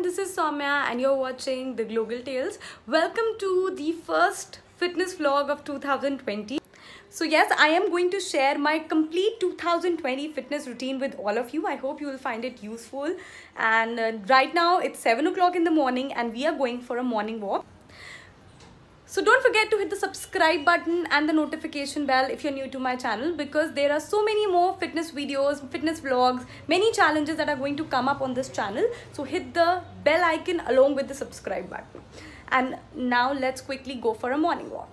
this is Somya and you're watching The Global Tales. Welcome to the first fitness vlog of 2020. So yes, I am going to share my complete 2020 fitness routine with all of you. I hope you will find it useful. And right now it's 7 o'clock in the morning and we are going for a morning walk. So don't forget to hit the subscribe button and the notification bell if you're new to my channel, because there are so many more fitness videos, fitness vlogs, many challenges that are going to come up on this channel. So hit the bell icon along with the subscribe button. And now let's quickly go for a morning walk.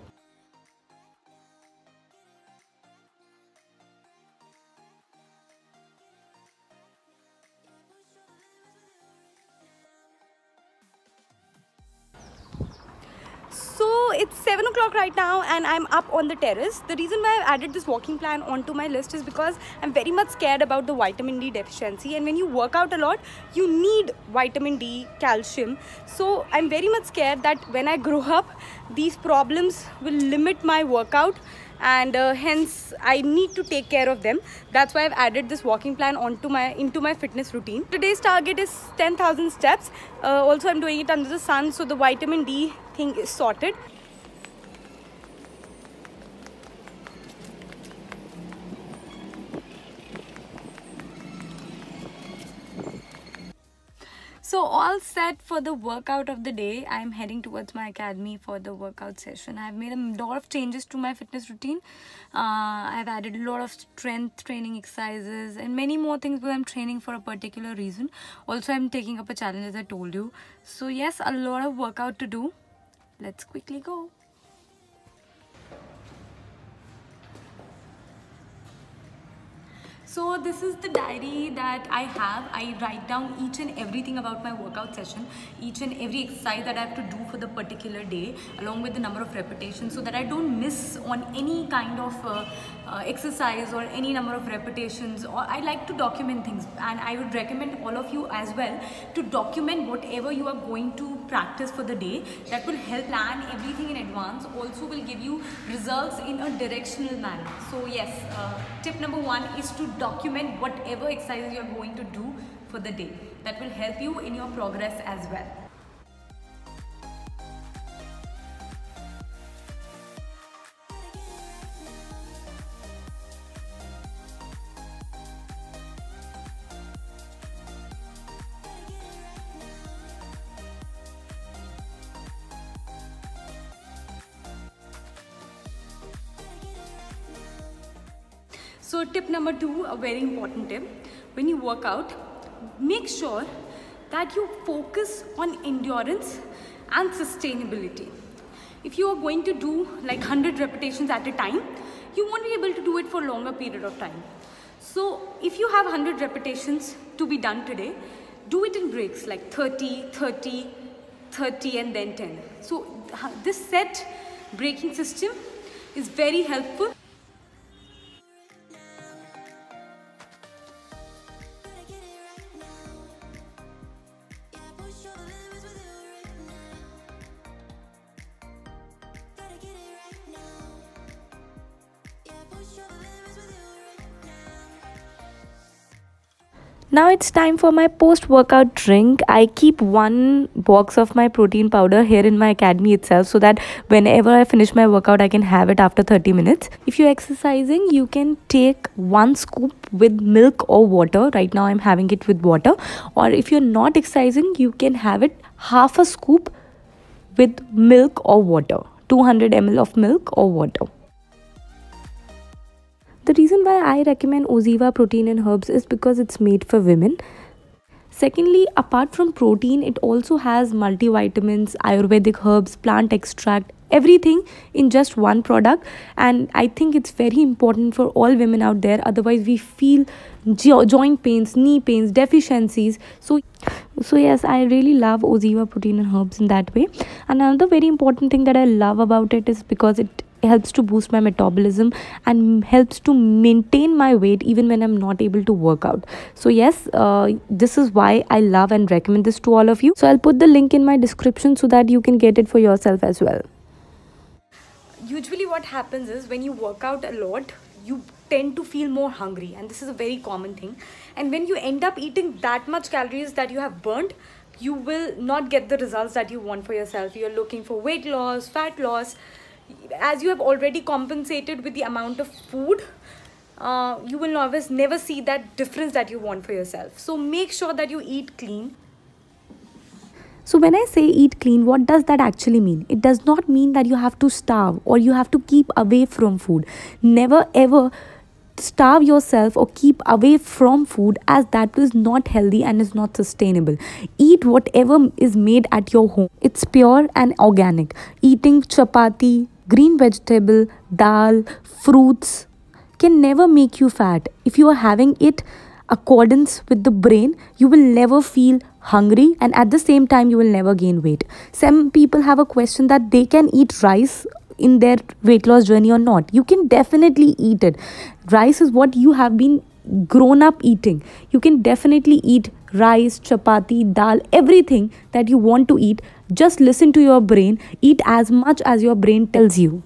So it's 7 o'clock right now and I'm up on the terrace. The reason why I've added this walking plan onto my list is because I'm very much scared about the vitamin D deficiency, and when you work out a lot you need vitamin D, calcium. So I'm very much scared that when I grow up these problems will limit my workout, and hence I need to take care of them. That's why I've added this walking plan into my fitness routine. Today's target is 10,000 steps. Also I'm doing it under the sun, so the vitamin D thing is sorted. So all set for the workout of the day. I'm heading towards my academy for the workout session. I've made a lot of changes to my fitness routine. I've added a lot of strength training exercises and many more things because I'm training for a particular reason. Also, I'm taking up a challenge, as I told you. So yes, a lot of workout to do. Let's quickly go. So this is the diary that I have. I write down each and everything about my workout session, each and every exercise that I have to do for the particular day, along with the number of repetitions, so that I don't miss on any kind of exercise or any number of repetitions. Or I like to document things, and I would recommend all of you as well to document whatever you are going to practice for the day. That will help plan everything in advance, also will give you results in a directional manner. So yes, tip number 1 is to document whatever exercises you are going to do for the day. That will help you in your progress as well. So tip number 2, a very important tip. When you work out, make sure that you focus on endurance and sustainability. If you are going to do like 100 repetitions at a time, you won't be able to do it for a longer period of time. So if you have 100 repetitions to be done today, do it in breaks like 30, 30, 30 and then 10. So this set breaking system is very helpful. Now it's time for my post-workout drink. I keep one box of my protein powder here in my academy itself, so that whenever I finish my workout, I can have it after 30 minutes. If you're exercising, you can take 1 scoop with milk or water. Right now I'm having it with water. Or if you're not exercising, you can have it half a scoop with milk or water. 200 ml of milk or water. The reason why I recommend OZiva protein and herbs is because it's made for women. Secondly, apart from protein, it also has multivitamins, Ayurvedic herbs, plant extract, everything in just one product. And I think it's very important for all women out there. Otherwise, we feel joint pains, knee pains, deficiencies. So yes, I really love OZiva protein and herbs in that way. And another very important thing that I love about it is because it helps to boost my metabolism and helps to maintain my weight even when I'm not able to work out. So yes, this is why I love and recommend this to all of you. So I'll put the link in my description so that you can get it for yourself as well. Usually what happens is when you work out a lot, you tend to feel more hungry, and this is a very common thing. And when you end up eating that much calories that you have burnt, you will not get the results that you want for yourself. You're looking for weight loss, fat loss. As you have already compensated with the amount of food, you will never see that difference that you want for yourself. So make sure that you eat clean. So, when I say eat clean, what does that actually mean? It does not mean that you have to starve or you have to keep away from food. Never ever starve yourself or keep away from food, as that is not healthy and is not sustainable. Eat whatever is made at your home. It's pure and organic. Eating chapati, green vegetable, dal, fruits can never make you fat. If you are having it accordance with the brain, you will never feel hungry, and at the same time you will never gain weight. Some people have a question that they can eat rice in their weight loss journey or not. You can definitely eat it. Rice is what you have been grown up eating. You can definitely eat rice, chapati, dal, everything that you want to eat. Just listen to your brain. Eat as much as your brain tells you.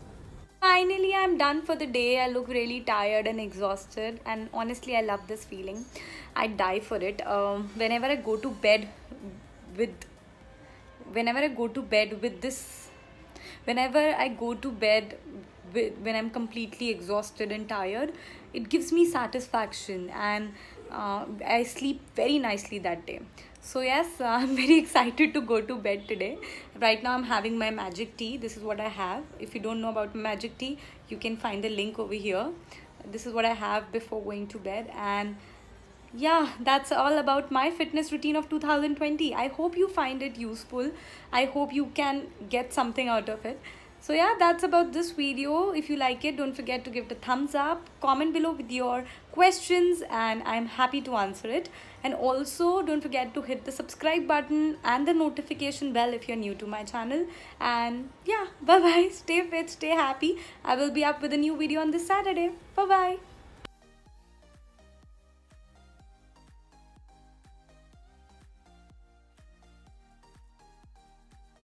Finally, I'm done for the day. I look really tired and exhausted, and honestly, I love this feeling. I die for it. Whenever I go to bed with, whenever I go to bed with this, whenever I go to bed when I'm completely exhausted and tired, it gives me satisfaction, and I sleep very nicely that day. So yes, I'm very excited to go to bed today. Right now I'm having my magic tea. This is what I have. If you don't know about magic tea, you can find the link over here. This is what I have before going to bed. And yeah, that's all about my fitness routine of 2020. I hope you find it useful. I hope you can get something out of it. So yeah, that's about this video. If you like it, don't forget to give it a thumbs up. Comment below with your questions and I'm happy to answer it. And also don't forget to hit the subscribe button and the notification bell if you're new to my channel. And yeah, bye bye. Stay fit, stay happy. I will be up with a new video on this Saturday. Bye bye.